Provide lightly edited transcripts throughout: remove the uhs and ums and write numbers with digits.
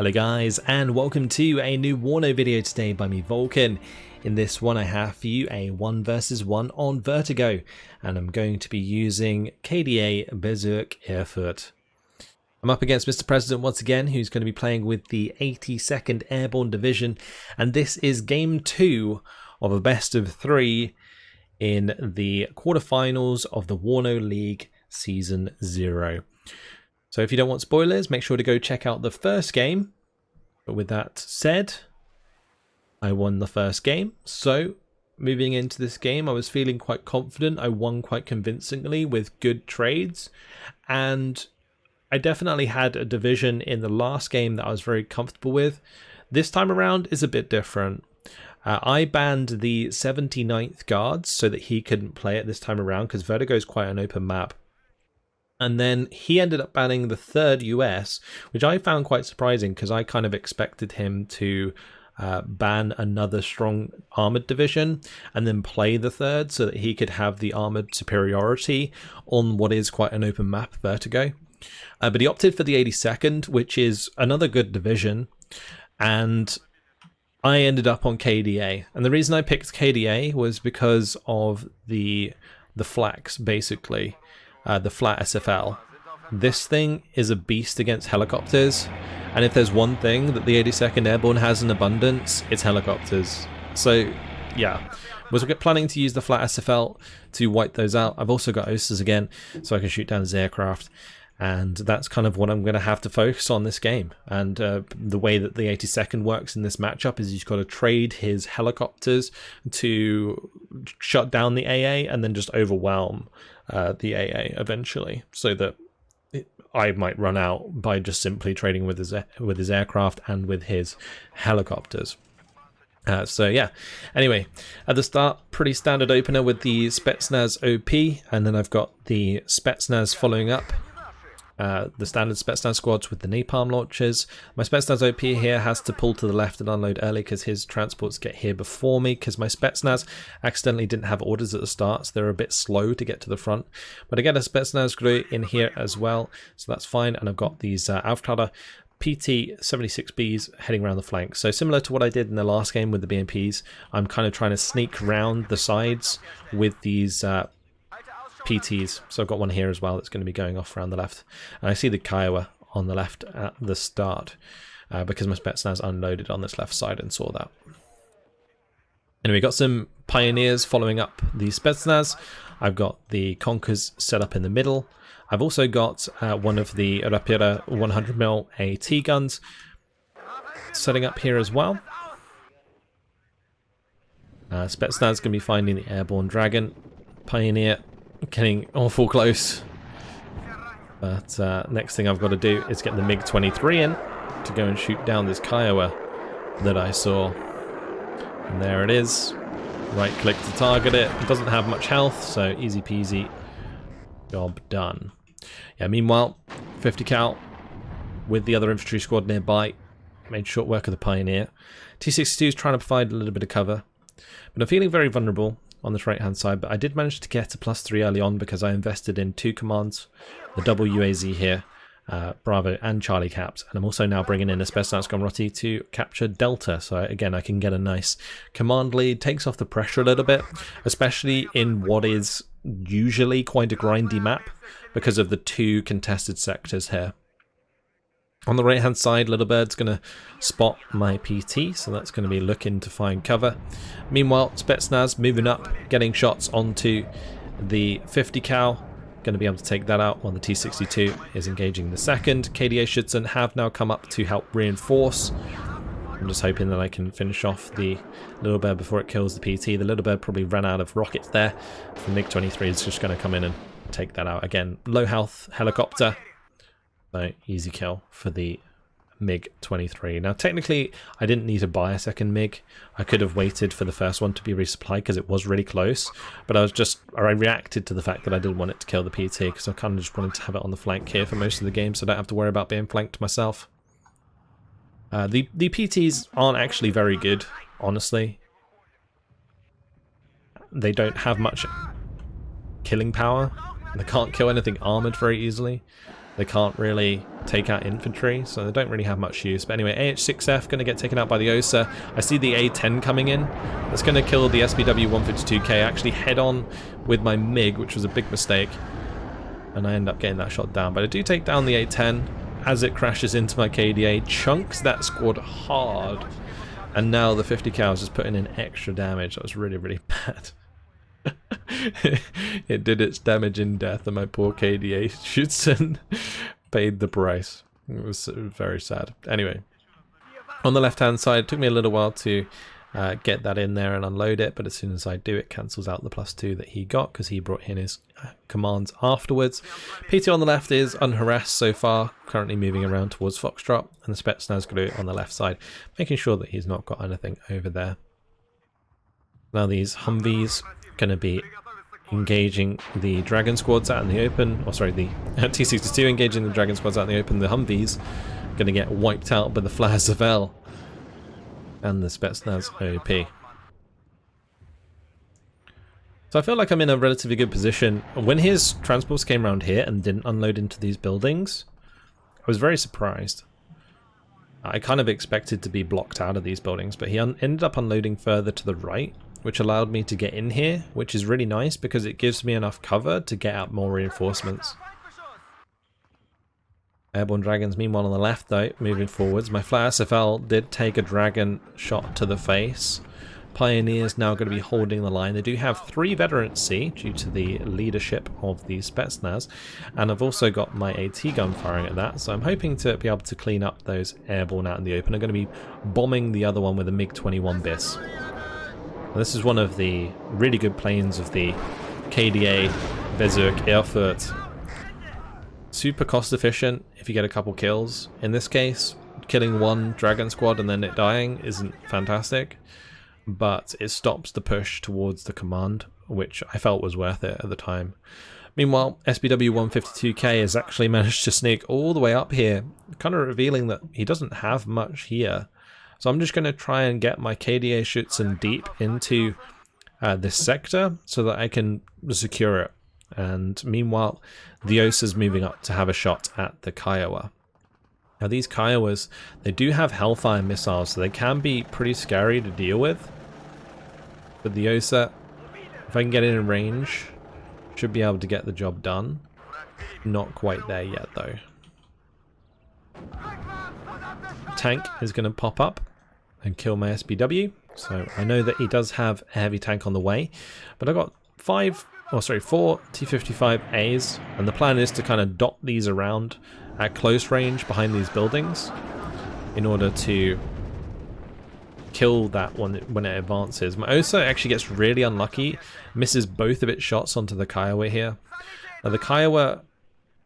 Hello guys, and welcome to a new WARNO video today by me, Vulcan. In this one I have for you a 1 versus 1 on Vertigo, and I'm going to be using K.D.A. Berserk Erfurt. I'm up against MrPresident once again, who's going to be playing with the 82nd Airborne Division, and this is game 2 of a best of 3 in the quarterfinals of the WARNO League Season 0. So if you don't want spoilers, make sure to go check out the first game. But with that said, I won the first game. So moving into this game, I was feeling quite confident. I won quite convincingly with good trades. And I definitely had a division in the last game that I was very comfortable with. This time around is a bit different. I banned the 79th guards so that he couldn't play it this time around because Vertigo is quite an open map. And then he ended up banning the 3rd US, which I found quite surprising because I kind of expected him to ban another strong armored division and then play the 3rd so that he could have the armored superiority on what is quite an open map, Vertigo. But he opted for the 82nd, which is another good division, and I ended up on K.D.A. And the reason I picked K.D.A. was because of the flax, basically. The flat SFL. This thing is a beast against helicopters, and if there's one thing that the 82nd Airborne has in abundance, it's helicopters. So yeah, was planning to use the flat SFL to wipe those out. I've also got OSAs again, so I can shoot down his aircraft, and that's kind of what I'm going to have to focus on this game. And the way that the 82nd works in this matchup is he's got to trade his helicopters to shut down the AA and then just overwhelm the AA eventually, so that I might run out by just simply trading with his aircraft and with his helicopters. So yeah, anyway, at the start, pretty standard opener with the Spetsnaz OP, and then I've got the Spetsnaz following up. The standard Spetsnaz squads with the napalm launchers. My Spetsnaz OP here has to pull to the left and unload early because his transports get here before me, because my Spetsnaz accidentally didn't have orders at the start, so they're a bit slow to get to the front. But I get a Spetsnaz crew in here as well, so that's fine. And I've got these Aufkleider PT-76Bs heading around the flank. So similar to what I did in the last game with the BMPs, I'm kind of trying to sneak around the sides with these PTs. So I've got one here as well that's going to be going off around the left. And I see the Kiowa on the left at the start because my Spetsnaz unloaded on this left side and saw that. Anyway, got some Pioneers following up the Spetsnaz. I've got the Conkers set up in the middle. I've also got one of the Rapira 100mm AT guns setting up here as well. Spetsnaz going to be finding the Airborne Dragon. Pioneer getting awful close, but next thing I've got to do is get the MiG-23 in to go and shoot down this Kiowa that I saw. And there it is. Right click to target it. It doesn't have much health, so easy peasy, job done. Yeah, meanwhile, 50 cal with the other infantry squad nearby made short work of the Pioneer. T-62 is trying to provide a little bit of cover, but I'm feeling very vulnerable on this right hand side. But I did manage to get a +3 early on because I invested in 2 commands, the double UAZ here, Bravo and Charlie caps, and I'm also now bringing in a Spetsnaz Gomroti to capture Delta. So again, I can get a nice command lead, takes off the pressure a little bit, especially in what is usually quite a grindy map because of the 2 contested sectors here. On the right hand side, Little Bird's going to spot my PT, so that's going to be looking to find cover. Meanwhile, Spetsnaz moving up, getting shots onto the 50 cal, going to be able to take that out while the T-62 is engaging the 2nd. K.D.A. Schützen have now come up to help reinforce. I'm just hoping that I can finish off the Little Bird before it kills the PT. The Little Bird probably ran out of rockets there. The MiG-23 is just going to come in and take that out. Again, low health helicopter. So easy kill for the MiG-23. Now technically I didn't need to buy a second MiG. I could have waited for the first one to be resupplied because it was really close, but I reacted to the fact that I didn't want it to kill the PT because I kind of just wanted to have it on the flank here for most of the game so I don't have to worry about being flanked myself. The PTs aren't actually very good, honestly. They don't have much killing power. They can't kill anything armored very easily. they can't really take out infantry, so they don't really have much use. But anyway, AH-6F going to get taken out by the Geisa. I see the A-10 coming in. That's going to kill the SPW-152K. I actually head on with my MiG, which was a big mistake, and I end up getting that shot down. But I do take down the A-10 as it crashes into my K.D.A. Chunks that squad hard. And now the 50 cal is just putting in extra damage. That was really, really bad. It did its damage in death, and my poor K.D.A. Schützen paid the price. It was very sad. Anyway, on the left-hand side, it took me a little while to get that in there and unload it, but as soon as I do, it cancels out the +2 that he got because he brought in his commands afterwards. PT on the left is unharassed so far, currently moving around towards Foxtrot, and the Spetsnaz group on the left side, making sure that he's not got anything over there. Now these Humvees going to be engaging the Dragon squads out in the open, or sorry, the T-62 engaging the Dragon squads out in the open. The Humvees going to get wiped out by the Flares of L and the Spetsnaz OP. So I feel like I'm in a relatively good position. When his transports came around here and didn't unload into these buildings, I was very surprised. I kind of expected to be blocked out of these buildings, but he ended up unloading further to the right, which allowed me to get in here, which is really nice because it gives me enough cover to get out more reinforcements. Airborne Dragons, meanwhile, on the left, though, moving forwards. My Flat SFL did take a Dragon shot to the face. Pioneers now going to be holding the line. They do have 3 Veterans C due to the leadership of the Spetsnaz, and I've also got my AT gun firing at that, so I'm hoping to be able to clean up those airborne out in the open. I'm going to be bombing the other one with a MiG-21 BIS. This is one of the really good planes of the K.D.A. Bezirk Erfurt. Super cost efficient if you get a couple kills. In this case, killing one Dragon squad and then it dying isn't fantastic, but it stops the push towards the command, which I felt was worth it at the time. Meanwhile, SPW-152K has actually managed to sneak all the way up here, kind of revealing that he doesn't have much here. So I'm just going to try and get my K.D.A. Schützen deep into this sector so that I can secure it. And meanwhile, the Geisa's moving up to have a shot at the Kiowa. Now these Kiowas, they do have Hellfire missiles, so they can be pretty scary to deal with. But the Geisa, if I can get in range, should be able to get the job done. Not quite there yet though. Tank is going to pop up and kill my SPW, so I know that he does have a heavy tank on the way, but I've got 4 T-55As, and the plan is to kind of dot these around at close range behind these buildings in order to kill that one when it advances. My Geisa actually gets really unlucky, misses both of its shots onto the Kiowa here. Now the Kiowa,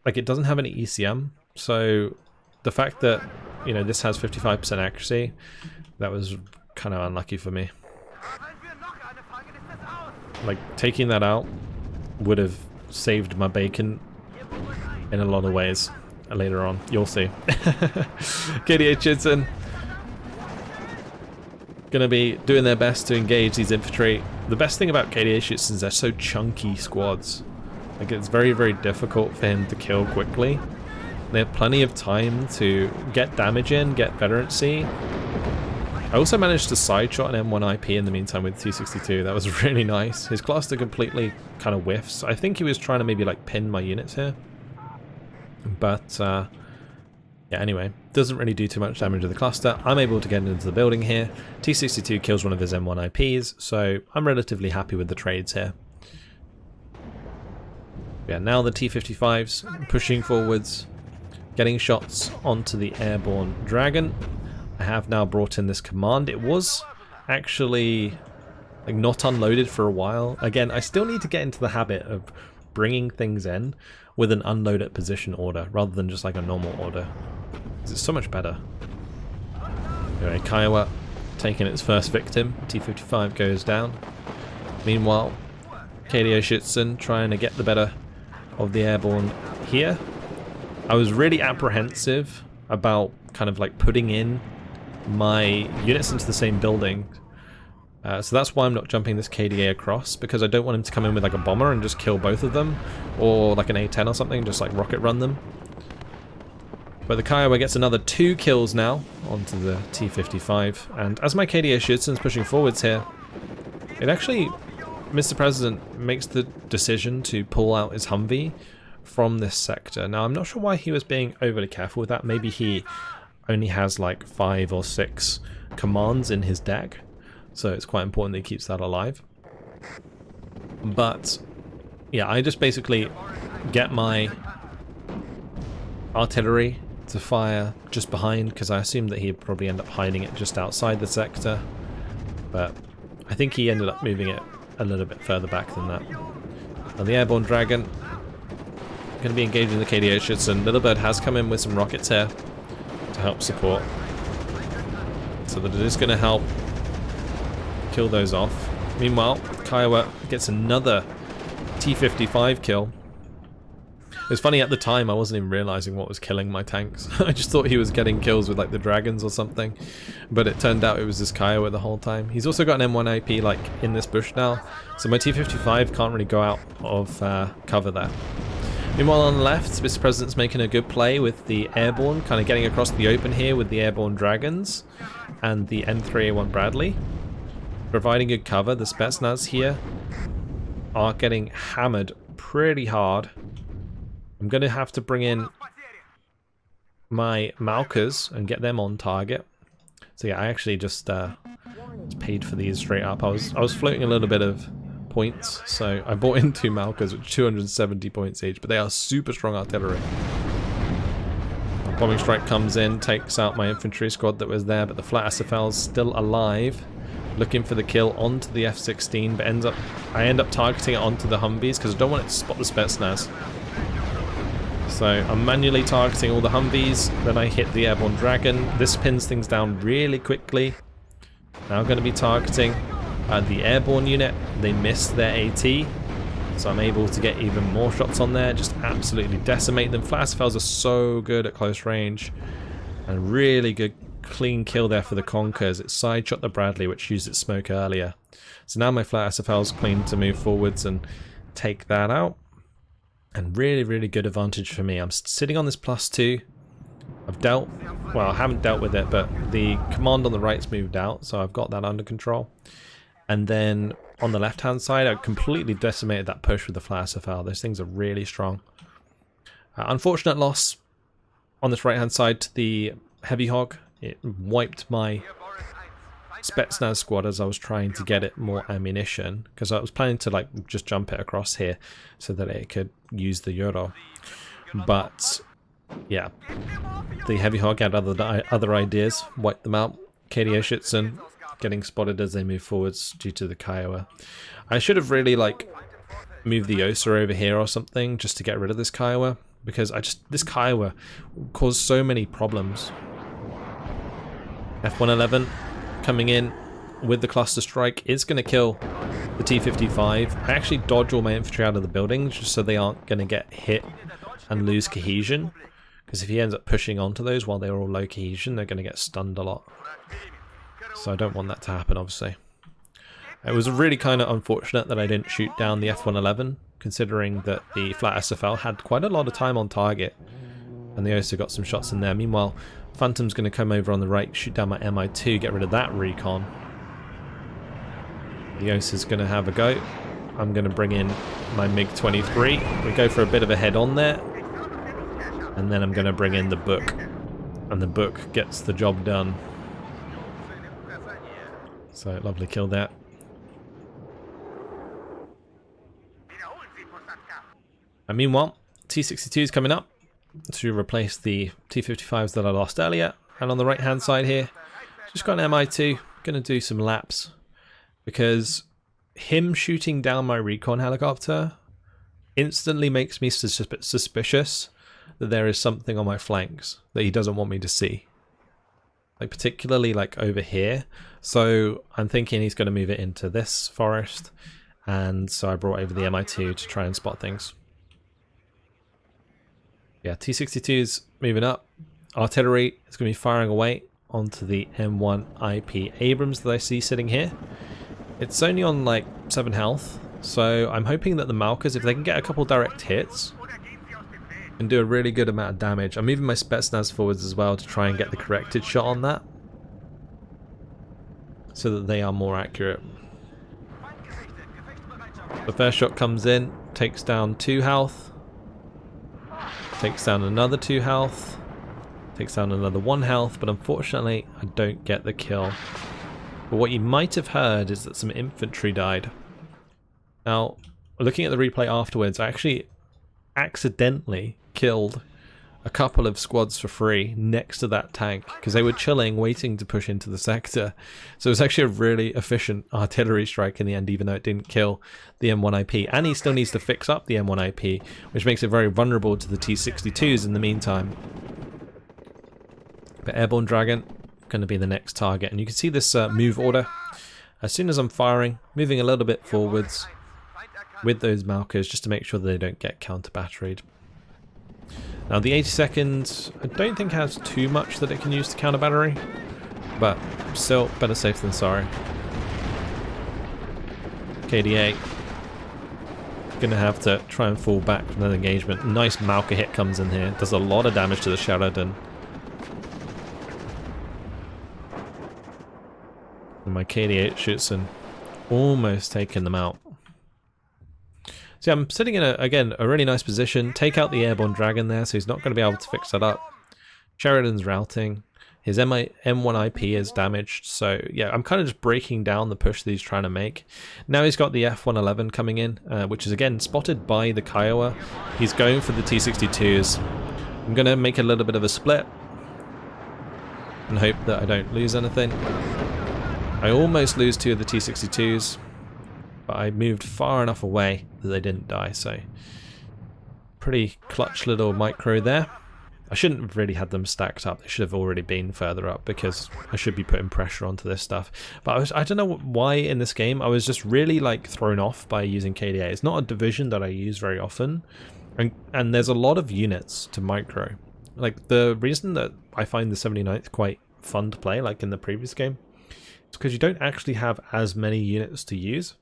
like, it doesn't have any ECM, so the fact that, you know, this has 55% accuracy, that was kind of unlucky for me. Like, taking that out would have saved my bacon in a lot of ways later on. You'll see. K.D.A. Schützen gonna be doing their best to engage these infantry. The best thing about K.D.A. Schützen is they're so chunky squads. Like, it's very, very difficult for him to kill quickly. They have plenty of time to get damage in, get veterancy. I also managed to sideshot an M1 IP in the meantime with T-62. That was really nice. His cluster completely kind of whiffs. I think he was trying to maybe like pin my units here. But yeah, anyway, doesn't really do too much damage to the cluster. I'm able to get into the building here. T-62 kills one of his M1 IPs, so I'm relatively happy with the trades here. Yeah, now the T-55s pushing forwards, getting shots onto the airborne Dragon. I have now brought in this command. It was actually like not unloaded for a while. Again, I still need to get into the habit of bringing things in with an unload at position order rather than just like a normal order. It's so much better. Anyway, Kiowa taking its first victim. T-55 goes down. Meanwhile, K.D.A. Schützen trying to get the better of the airborne here. I was really apprehensive about kind of like putting in my units into the same building. So that's why I'm not jumping this K.D.A. across, because I don't want him to come in with like a bomber and just kill both of them, or like an A-10 or something, just like rocket run them. But the Kiowa gets another 2 kills now onto the T-55, and as my K.D.A. Schützen's pushing forwards here, it actually, Mr. President makes the decision to pull out his Humvee from this sector. Now I'm not sure why he was being overly careful with that. Maybe he only has like 5 or 6 commands in his deck, so it's quite important that he keeps that alive. But yeah, I just basically get my artillery to fire just behind, because I assumed that he'd probably end up hiding it just outside the sector, but I think he ended up moving it a little bit further back than that. And the airborne dragon going to be engaging the K.D.A. Schützen. Little Bird has come in with some rockets here to help support, so that it is going to help kill those off. Meanwhile, Kiowa gets another T-55 kill. It was funny, at the time I wasn't even realizing what was killing my tanks. I just thought he was getting kills with like the dragons or something, but it turned out it was this Kiowa the whole time. He's also got an M1 IP like in this bush now, so my T-55 can't really go out of cover there. Meanwhile on the left, Mr. President's making a good play with the airborne, kind of getting across the open here with the airborne dragons and the M3A1 Bradley, providing good cover. The Spetsnaz here are getting hammered pretty hard. I'm going to have to bring in my Malkas and get them on target. So yeah, I actually just paid for these straight up. I was floating a little bit of points, so I bought in 2 Malkas with 270 points each, but they are super strong artillery. Bombing strike comes in, takes out my infantry squad that was there, but the flat SFL's still alive, looking for the kill onto the F-16, but I end up targeting it onto the Humvees because I don't want it to spot the Spetsnaz. So I'm manually targeting all the Humvees, then I hit the airborne dragon. This pins things down really quickly. Now I'm going to be targeting the airborne unit. They missed their AT, so I'm able to get even more shots on there, just absolutely decimate them. Flat SFLs are so good at close range, and really good clean kill there for the Conkers. It side shot the Bradley, which used its smoke earlier. So now my flat SFL's clean to move forwards and take that out. And really, really good advantage for me. I'm sitting on this +2. I haven't dealt with it, but the command on the right's moved out, so I've got that under control. And then on the left-hand side, I completely decimated that push with the flat SFL. Those things are really strong. Unfortunate loss on this right-hand side to the Heavy Hog. It wiped my Spetsnaz squad as I was trying to get it more ammunition, because I was planning to like just jump it across here so that it could use the Euro. But yeah, the Heavy Hog had other ideas, wiped them out. K.D.A. Schützen getting spotted as they move forwards due to the Kiowa. I should have really like moved the Osa over here or something just to get rid of this Kiowa, because this Kiowa caused so many problems. F-111 coming in with the cluster strike is going to kill the T-55. I actually dodge all my infantry out of the buildings just so they aren't going to get hit and lose cohesion, because if he ends up pushing onto those while they're all low cohesion, they're going to get stunned a lot. So I don't want that to happen, obviously. It was really kind of unfortunate that I didn't shoot down the F-111, considering that the flat SFL had quite a lot of time on target, and they also got some shots in there. Meanwhile, Phantom's going to come over on the right, shoot down my MI2, get rid of that recon. The Osa's going to have a go. I'm going to bring in my MiG-23. We go for a bit of a head-on there. And then I'm going to bring in the Book. And the Book gets the job done. So, lovely kill there. And meanwhile, T-62 is coming up to replace the T-55s that I lost earlier. And on the right hand side here, just got an MI2, gonna do some laps, because him shooting down my recon helicopter instantly makes me suspicious that there is something on my flanks that he doesn't want me to see, like particularly like over here. So I'm thinking he's going to move it into this forest, and so I brought over the MI2 to try and spot things. Yeah, T-62 is moving up. Artillery is going to be firing away onto the M1 IP Abrams that I see sitting here. It's only on like 7 health, so I'm hoping that the Malkas, if they can get a couple direct hits, and do a really good amount of damage. I'm moving my Spetsnaz forwards as well to try and get the corrected shot on that, so that they are more accurate. The first shot comes in, takes down 2 health, takes down another 2 health, takes down another 1 health, but unfortunately I don't get the kill. But what you might have heard is that some infantry died. Now, looking at the replay afterwards, I actually accidentally killed a couple of squads for free next to that tank because they were chilling, waiting to push into the sector. So it was actually a really efficient artillery strike in the end, even though it didn't kill the M1IP. And he still needs to fix up the M1IP, which makes it very vulnerable to the T-62s in the meantime. But Airborne Dragon, going to be the next target. And you can see this move order. As soon as I'm firing, moving a little bit forwards with those Malkas just to make sure that they don't get counter-batteried. Now the 82nd, I don't think has too much that it can use to counter battery, but still better safe than sorry. K.D.A. gonna have to try and fall back from that engagement. Nice Malka hit comes in here, does a lot of damage to the Sheridan. And my K.D.A. shoots and almost taking them out. So I'm sitting in, again, a really nice position. Take out the Airborne Dragon there, so he's not going to be able to fix that up. Sheridan's routing. His M1IP is damaged, so yeah, I'm kind of just breaking down the push that he's trying to make. Now he's got the F111 coming in, which is again spotted by the Kiowa. He's going for the T-62s. I'm going to make a little bit of a split and hope that I don't lose anything. I almost lose 2 of the T-62s. But I moved far enough away that they didn't die, so pretty clutch little micro there. I shouldn't have really had them stacked up. They should have already been further up because I should be putting pressure onto this stuff. But I don't know why in this game I was just really like thrown off by using K.D.A. It's not a division that I use very often, and there's a lot of units to micro. Like the reason that I find the 79th quite fun to play, like in the previous game, is because you don't actually have as many units to use.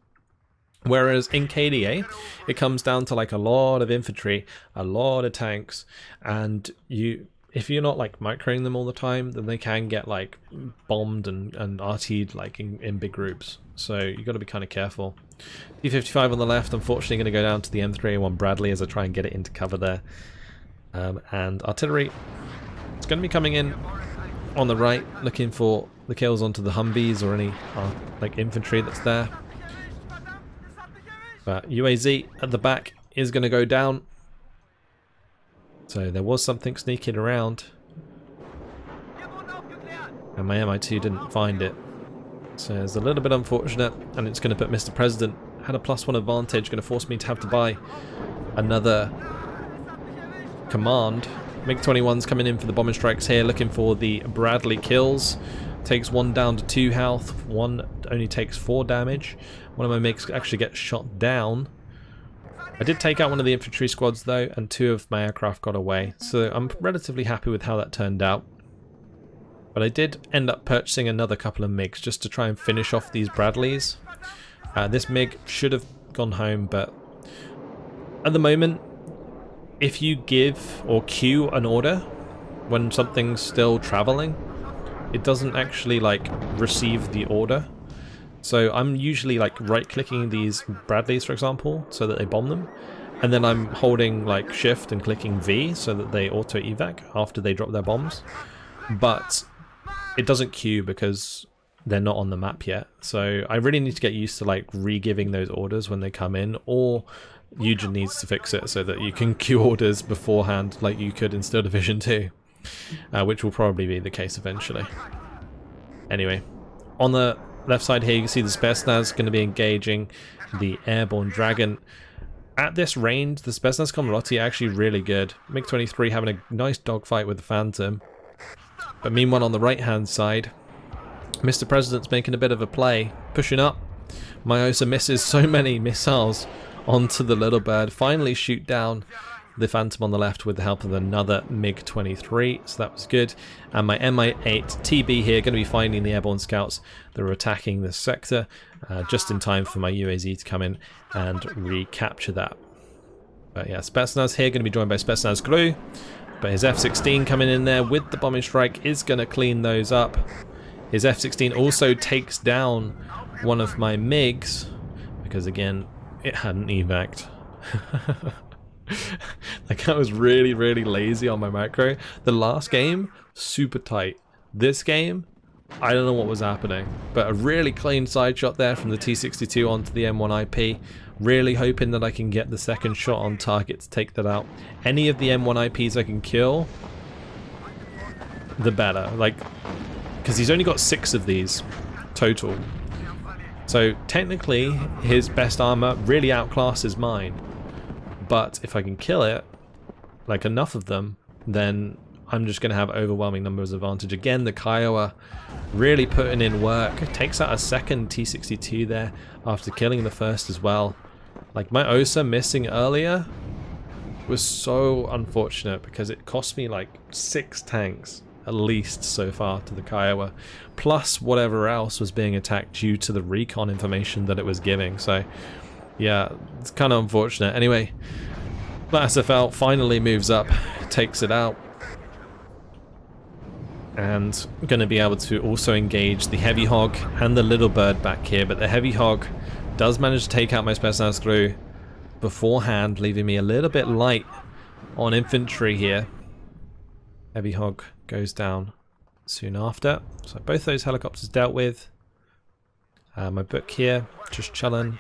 Whereas in K.D.A, it comes down to like a lot of infantry, a lot of tanks, and if you're not like microing them all the time, then they can get like bombed and RT'd like in big groups. So you got to be kind of careful. T-55 on the left, unfortunately going to go down to the M3A1 Bradley as I try and get it into cover there. And artillery, it's going to be coming in on the right, looking for the kills onto the Humvees or any like infantry that's there. But UAZ at the back is going to go down. So there was something sneaking around. And my MI2 didn't find it. So it's a little bit unfortunate. And it's going to put MrPresident, had a +1 advantage, going to force me to have to buy another command. MiG-21's coming in for the bombing strikes here, looking for the Bradley kills. Takes 1 down to 2 health, 1 only takes 4 damage. One of my MiGs actually gets shot down. I did take out one of the infantry squads though, and 2 of my aircraft got away. So I'm relatively happy with how that turned out. But I did end up purchasing another couple of MiGs just to try and finish off these Bradleys. This MiG should have gone home, but at the moment, if you give or queue an order when something's still traveling, it doesn't actually like receive the order. So I'm usually like right-clicking these Bradleys, for example, so that they bomb them, and then I'm holding like Shift and clicking V so that they auto-evac after they drop their bombs. But it doesn't queue because they're not on the map yet. So I really need to get used to like re-giving those orders when they come in, or Eugen needs to fix it so that you can queue orders beforehand like you could in Steel Division 2, which will probably be the case eventually. Anyway, on the left side here you can see the Spetsnaz going to be engaging the Airborne Dragon. At this range, the Spetsnaz Komolotti are actually really good. MiG-23 having a nice dogfight with the Phantom. But meanwhile on the right hand side, MrPresident's making a bit of a play, pushing up. My OSA misses so many missiles onto the little bird, finally shoot down the Phantom on the left with the help of another MiG-23, so that was good. And my Mi-8 TB here going to be finding the airborne scouts that are attacking this sector, just in time for my UAZ to come in and recapture that. But yeah, Spetsnaz here, going to be joined by Spetsnaz crew. But his F-16 coming in there with the bombing strike is going to clean those up. His F-16 also takes down one of my MiGs, because again, it hadn't evac'd. Like, I was really, really lazy on my macro. The last game, super tight. This game, I don't know what was happening, but a really clean side shot there from the T-62 onto the M1 IP. Really hoping that I can get the second shot on target to take that out. Any of the M1 IPs I can kill, the better. Like, because he's only got 6 of these total. So technically, his best armor really outclasses mine. But if I can kill it, like enough of them, then I'm just going to have overwhelming numbers advantage. Again, the K.D.A really putting in work. Takes out a second T-62 there after killing the first as well. Like, my OSA missing earlier was so unfortunate because it cost me like 6 tanks at least so far to the K.D.A, plus whatever else was being attacked due to the recon information that it was giving. So yeah, it's kind of unfortunate. Anyway, SFL finally moves up, takes it out, and going to be able to also engage the Heavy Hog and the Little Bird back here. But the Heavy Hog does manage to take out my Spetsnaz crew beforehand, leaving me a little bit light on infantry here. Heavy Hog goes down soon after. So both those helicopters dealt with. My book here, just chilling.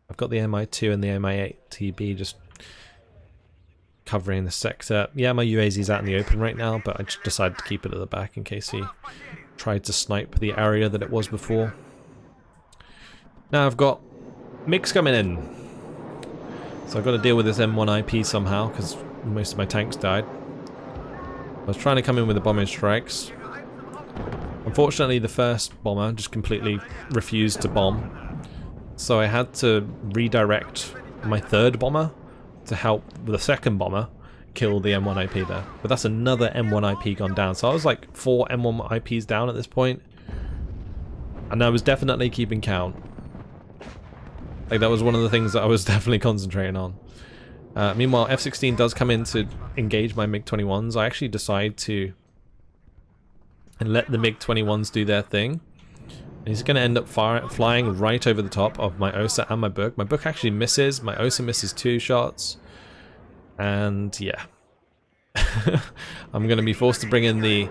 I've got the MI2 and the MI8 TB just covering the sector. Yeah, my UAZ's out in the open right now, but I just decided to keep it at the back in case he tried to snipe the area that it was before. Now I've got MiGs coming in. So I've got to deal with this M1 IP somehow, because most of my tanks died. I was trying to come in with the bombing strikes. Unfortunately, the first bomber just completely refused to bomb. So I had to redirect my third bomber to help the second bomber kill the M1 IP there. But that's another M1 IP gone down. So I was like 4 M1 IPs down at this point. And I was definitely keeping count. Like, that was one of the things that I was definitely concentrating on. Meanwhile, F-16 does come in to engage my MiG-21s. I actually decide to let the MiG-21s do their thing. And he's going to end up flying right over the top of my OSA and my book. My book actually misses. My OSA misses 2 shots. And yeah. I'm going to be forced to bring in the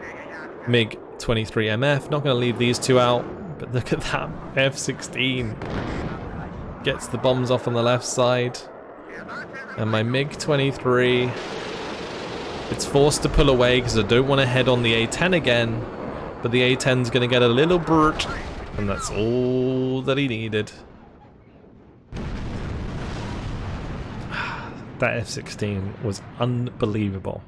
MiG-23MF. Not going to leave these 2 out. But look at that. F-16 gets the bombs off on the left side. And my MiG-23, it's forced to pull away because I don't want to head on the A-10 again. But the A-10's going to get a little burnt. And that's all that he needed. That F-16 was unbelievable.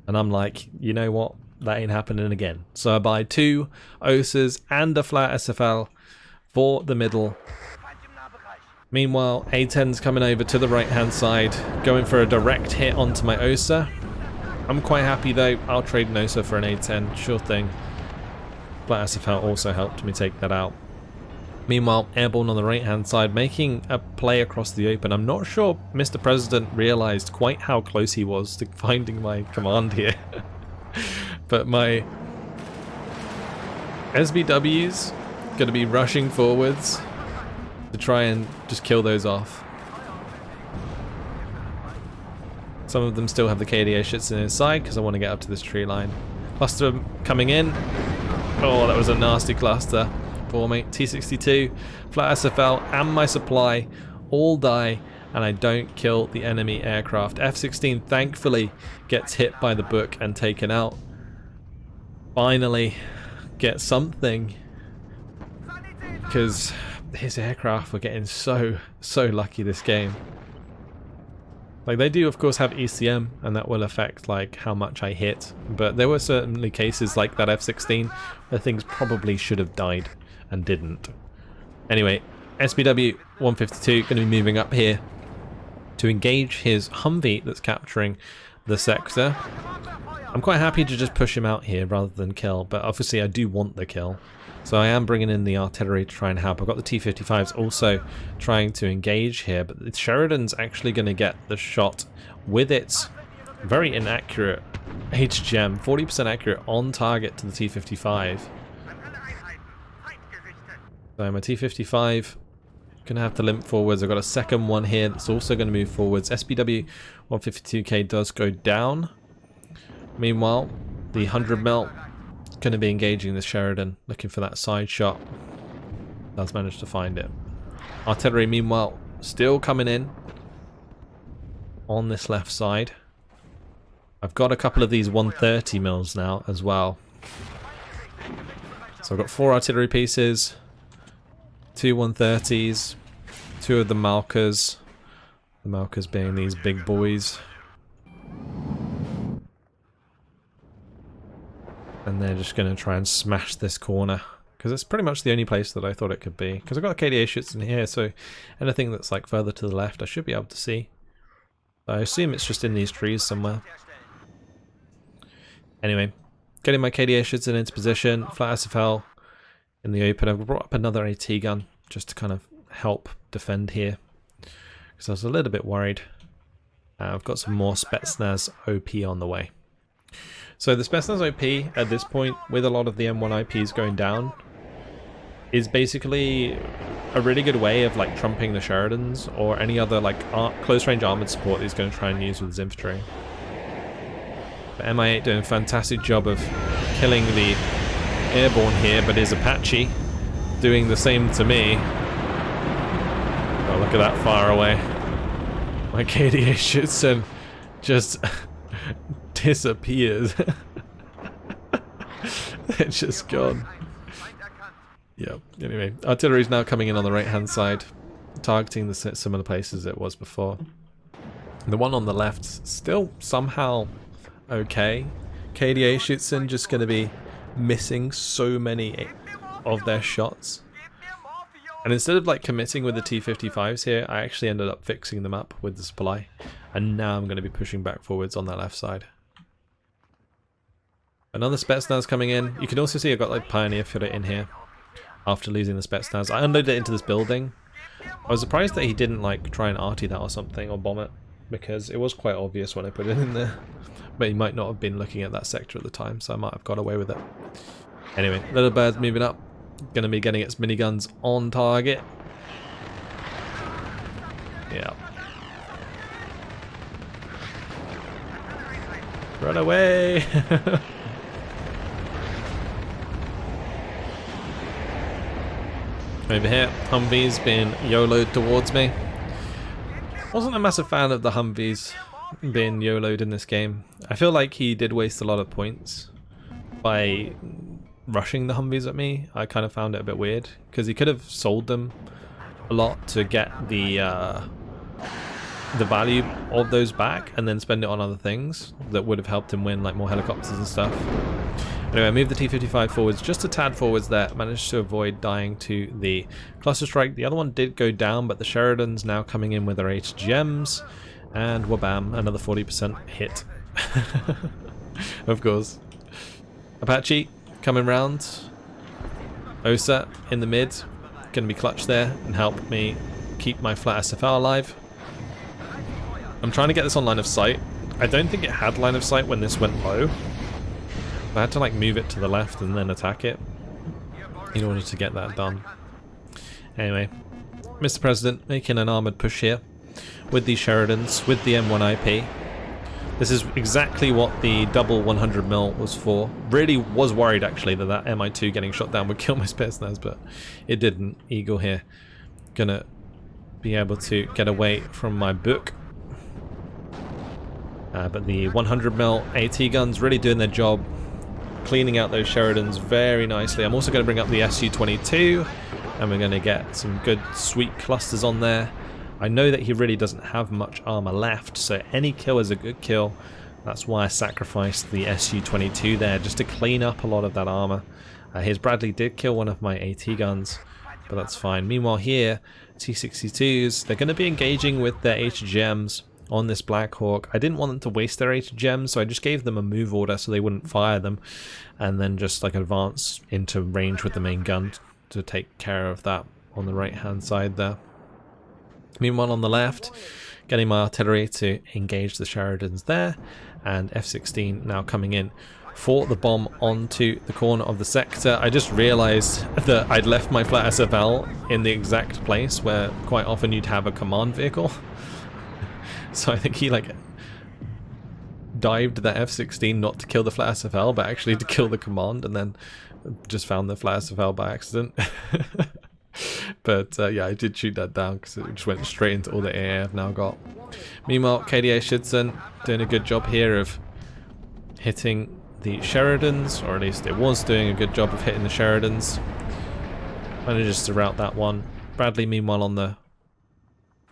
And I'm like, you know what? That ain't happening again. So I buy 2 OSAs and a flat SFL for the middle. Meanwhile, A-10's coming over to the right-hand side, going for a direct hit onto my OSA. I'm quite happy though. I'll trade an OSA for an A-10, sure thing. Flat SFL also helped me take that out. Meanwhile, airborne on the right-hand side, making a play across the open. I'm not sure MrPresident realized quite how close he was to finding my command here. But my SBW's going to be rushing forwards to try and just kill those off. Some of them still have the K.D.A shits in his side because I want to get up to this tree line. Cluster coming in. Oh, that was a nasty cluster for me. T-62, flat SFL, and my supply all die, and I don't kill the enemy aircraft. F-16 thankfully gets hit by the book and taken out. Finally get something, because his aircraft were getting so lucky this game. Like, they do of course have ECM, and that will affect like how much I hit, but there were certainly cases like that F-16 where things probably should have died and didn't. Anyway, SBW 152 going to be moving up here to engage his Humvee that's capturing the sector. I'm quite happy to just push him out here rather than kill, but obviously I do want the kill. So I am bringing in the artillery to try and help. I've got the T-55s also trying to engage here, but the Sheridan's actually going to get the shot with its very inaccurate HGM, 40% accurate on target to the T-55. So my T-55 going to have to limp forwards. I've got a second one here that's also going to move forwards. SPW 152K does go down. Meanwhile, the 100mm going to be engaging the Sheridan, looking for that side shot. Does manage to find it. Artillery, meanwhile, still coming in on this left side. I've got a couple of these 130mm now as well. So I've got 4 artillery pieces, 2 130s, 2 of the Malkas. The Malkas being these big boys. And they're just going to try and smash this corner. Because it's pretty much the only place that I thought it could be. Because I've got a K.D.A shoots in here, so anything that's like further to the left I should be able to see. I assume it's just in these trees somewhere. Anyway, getting my K.D.A shoots into position. Flat SFL in the open. I've brought up another AT gun just to kind of help defend here. Because I was a little bit worried. I've got some more Spetsnaz OP on the way. So the Spetsnaz OP at this point, with a lot of the M1 IPs going down, is basically a really good way of like trumping the Sheridans or any other like close range armored support he's going to try and use with his infantry. But MI8 doing a fantastic job of killing the airborne here, but his Apache doing the same to me. Oh, look at that far away. My K.D.A shoots and just disappears. It's just gone. Yep. Anyway, artillery's now coming in on the right hand side, targeting the similar places it was before. The one on the left still somehow okay. K.D.A shoots in, just going to be missing so many of their shots. And instead of like committing with the T-55s here, I actually ended up fixing them up with the supply. And now I'm going to be pushing back forwards on that left side. Another Spetsnaz coming in. You can also see I've got like Pioneer Footer in here after losing the Spetsnaz. I unloaded it into this building. I was surprised that he didn't like try and arty that or something or bomb it, because it was quite obvious when I put it in there. But he might not have been looking at that sector at the time, so I might have got away with it. Anyway, Little Bird's moving up. Going to be getting its miniguns on target. Yeah. Run away! Over here, Humvee's been YOLO'd towards me. Wasn't a massive fan of the Humvees being YOLO'd in this game. I feel like he did waste a lot of points by rushing the Humvees at me. I kind of found it a bit weird, because he could have sold them a lot to get the value of those back and then spend it on other things that would have helped him win, like more helicopters and stuff. Anyway, I moved the T-55 forwards, just a tad forwards there, managed to avoid dying to the cluster strike. The other one did go down, but the Sheridan's now coming in with their HGMs, and wabam, another 40% hit. Of course. Apache coming round. Osa in the mid, going to be clutch there and help me keep my flat SFL alive. I'm trying to get this on line of sight. I don't think it had line of sight when this went low. I had to like move it to the left and then attack it in order to get that done. Anyway, Mr. President making an armoured push here with the Sheridans, with the M1 IP. This is exactly what the double 100mm was for. Really was worried actually that that MI2 getting shot down would kill my Spetsnaz, but it didn't. Eagle here gonna be able to get away from my book. But the 100mm AT guns really doing their job, cleaning out those Sheridans very nicely. I'm also going to bring up the Su-22, and we're going to get some good sweet clusters on there. I know that he really doesn't have much armor left, so any kill is a good kill. That's why I sacrificed the Su-22 there, just to clean up a lot of that armor. His Bradley did kill one of my AT guns, but that's fine. Meanwhile here, T-62s, they're going to be engaging with their HGMs on this Black Hawk. I didn't want them to waste their 80 gems, so I just gave them a move order so they wouldn't fire them, and then just like advance into range with the main gun to take care of that on the right hand side there. Meanwhile on the left, getting my artillery to engage the Sheridans there, and F-16 now coming in for the bomb onto the corner of the sector. I just realized that I'd left my flat SFL in the exact place where quite often you'd have a command vehicle. So I think he like dived that F-16 not to kill the flat SFL but actually to kill the command, and then just found the flat SFL by accident. But yeah, I did shoot that down because it just went straight into all the AA I've now got. Meanwhile, K.D.A Schützen doing a good job here of hitting the Sheridans, or at least it was doing a good job of hitting the Sheridans. Manages to rout that one. Bradley, meanwhile, on the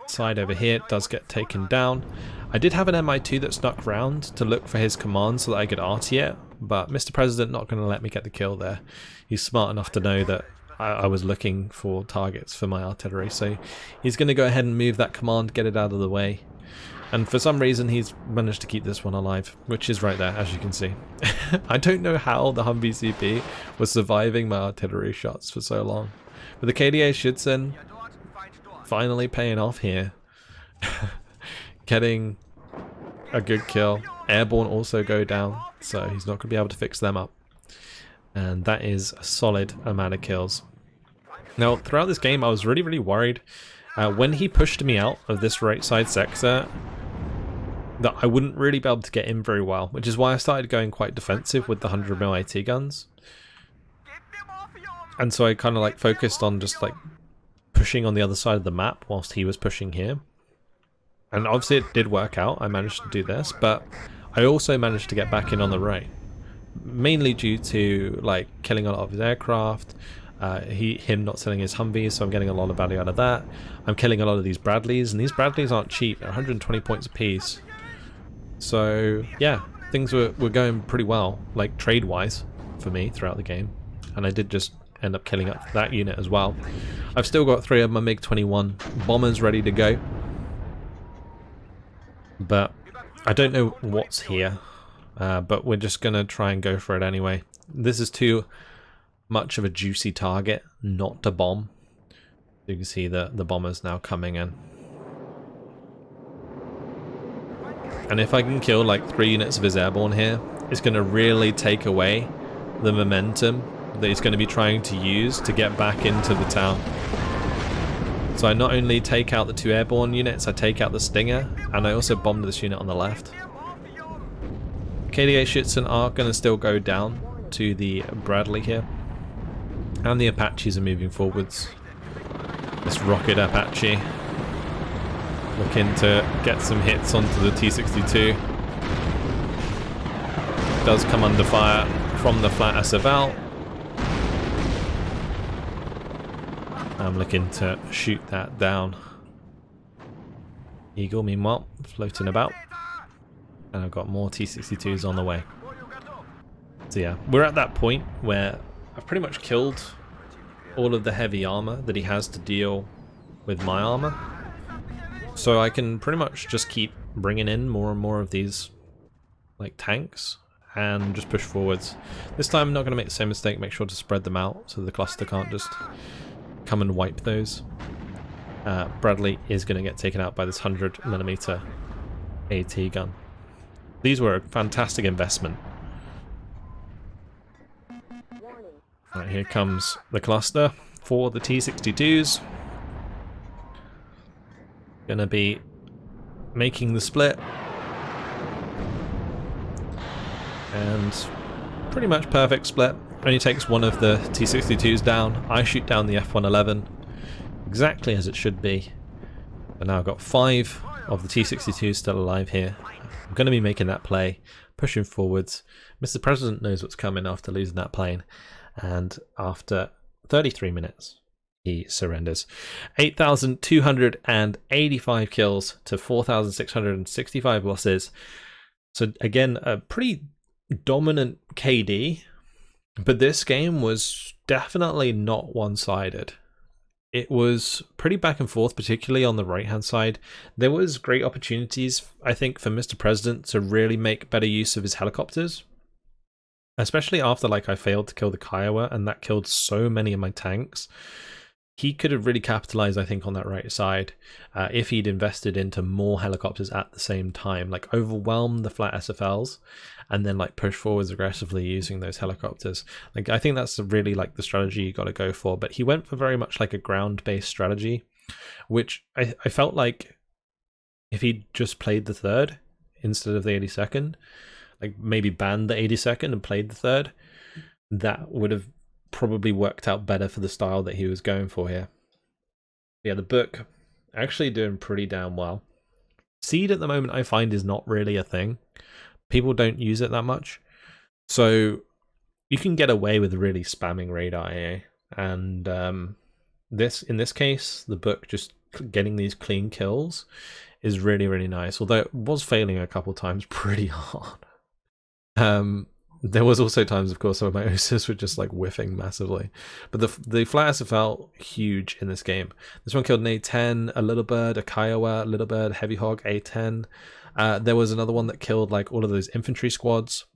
side over here, does get taken down. I did have an MI2 that snuck round to look for his command so that I could RT it, but MrPresident not going to let me get the kill there. He's smart enough to know that I was looking for targets for my artillery, so he's going to go ahead and move that command, get it out of the way. And for some reason he's managed to keep this one alive, which is right there, as you can see. I don't know how the Humvee CP was surviving my artillery shots for so long. But the K.D.A Schützen finally paying off here. Getting a good kill. Airborne also go down, so he's not going to be able to fix them up. And that is a solid amount of kills. Now, throughout this game, I was really worried when he pushed me out of this right side sector that I wouldn't really be able to get in very well, which is why I started going quite defensive with the 100mm AT guns. And so I kind of like focused on just like pushing on the other side of the map whilst he was pushing here. And obviously it did work out, I managed to do this, but I also managed to get back in on the right. Mainly due to like killing a lot of his aircraft, him not selling his Humvees, so I'm getting a lot of value out of that. I'm killing a lot of these Bradleys, and these Bradleys aren't cheap, they're 120 points a piece. So yeah, things were going pretty well, like trade-wise, for me throughout the game. And I did just end up killing up that unit as well. I've still got 3 of my MiG-21 bombers ready to go. But I don't know what's here. But we're just going to try and go for it anyway. This is too much of a juicy target not to bomb. You can see the bombers now coming in. And if I can kill like 3 units of his airborne here, it's going to really take away the momentum that he's going to be trying to use to get back into the town. So I not only take out the 2 airborne units, I take out the Stinger, and I also bombed this unit on the left. K.D.A Schützen are going to still go down to the Bradley here. And the Apaches are moving forwards. This rocket Apache looking to get some hits onto the T-62. Does come under fire from the flat SFL. I'm looking to shoot that down. Eagle, meanwhile, floating about. And I've got more T-62s on the way. So yeah, we're at that point where I've pretty much killed all of the heavy armor that he has to deal with my armor. So I can pretty much just keep bringing in more and more of these like tanks and just push forwards. This time I'm not going to make the same mistake, make sure to spread them out so the cluster can't just come and wipe those. Bradley is going to get taken out by this 100mm AT gun. These were a fantastic investment. Right, here comes the cluster for the T-62s. Gonna be making the split. And pretty much perfect split. Only takes one of the T-62s down. I shoot down the F-111 exactly as it should be. But now I've got 5 of the T-62s still alive here. I'm going to be making that play, pushing forwards. MrPresident knows what's coming after losing that plane. And after 33 minutes, he surrenders. 8,285 kills to 4,665 losses. So again, a pretty dominant KD. But this game was definitely not one-sided. it was pretty back and forth, particularly on the right-hand side. There was great opportunities, I think, for Mr. President to really make better use of his helicopters. Especially after, like, I failed to kill the Kiowa, and that killed so many of my tanks. He could have really capitalized, I think, on that right side if he'd invested into more helicopters at the same time. Like, overwhelm the flat SFLs and then, like, push forwards aggressively using those helicopters. Like, I think that's really, like, the strategy you got to go for. But he went for very much like a ground-based strategy, which I felt like if he'd just played the 3rd instead of the 82nd, like maybe banned the 82nd and played the 3rd, that would have probably worked out better for the style that he was going for here. Yeah, the book actually doing pretty damn well. Seed at the moment I find is not really a thing. People don't use it that much. So you can get away with really spamming radar AA. And in this case, the book just getting these clean kills is really, really nice. Although it was failing a couple times pretty hard. There was also times, of course, where my OSIS were just like whiffing massively. But the flat SFL, huge in this game. This one killed an A10, a Little Bird, a Kiowa, Little Bird, Heavy Hog, A10. There was another one that killed like all of those infantry squads.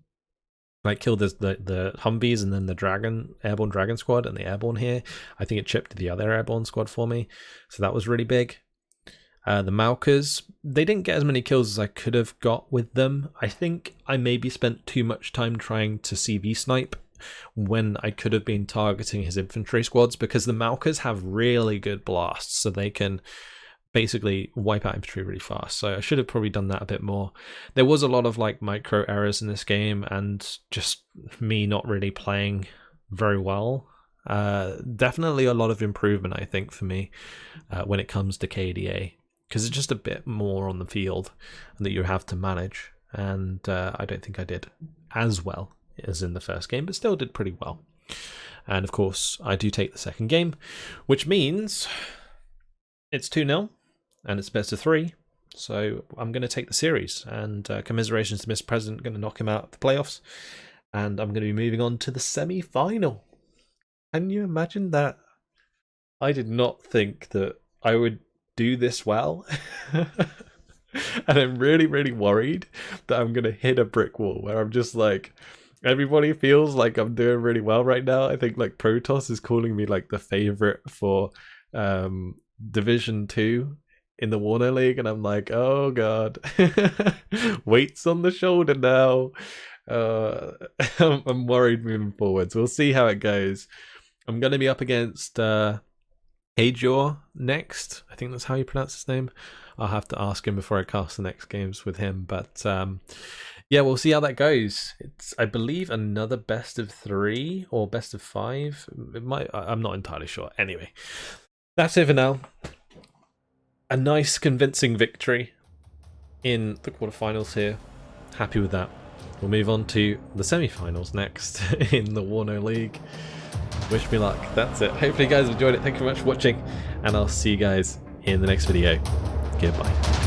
Like killed the Humvees and then the airborne dragon squad and the airborne here. I think it chipped the other airborne squad for me. So that was really big. The Maukers, they didn't get as many kills as I could have got with them. I think I maybe spent too much time trying to CV snipe when I could have been targeting his infantry squads, because the Maukers have really good blasts, so they can basically wipe out infantry really fast. So I should have probably done that a bit more. There was a lot of like micro errors in this game and just me not really playing very well. Definitely a lot of improvement, I think, for me when it comes to K.D.A. because it's just a bit more on the field that you have to manage, and I don't think I did as well as in the first game, but still did pretty well. And of course I do take the second game, which means it's 2-0 and it's best of 3, so I'm going to take the series, and commiserations to Mr. President, going to knock him out of the playoffs, and I'm going to be moving on to the semi-final. Can you imagine that? I did not think that I would do this well. And I'm really, really worried that I'm going to hit a brick wall where I'm just like, everybody feels like I'm doing really well right now. I think like Protoss is calling me like the favorite for Division 2 in the WARNO League, and I'm like, oh god. Weights on the shoulder now. I'm worried moving forwards. We'll see how it goes. I'm going to be up against K.D.A next. I think that's how you pronounce his name. I'll have to ask him before I cast the next games with him. But yeah, we'll see how that goes. It's, I believe, another best of 3 or best of 5. It might. I'm not entirely sure. Anyway, that's it for now. A nice, convincing victory in the quarterfinals here. Happy with that. We'll move on to the semi-finals next in the WARNO League. Wish me luck. That's it. Hopefully you guys enjoyed it. Thank you very much for watching, and I'll see you guys in the next video. Goodbye.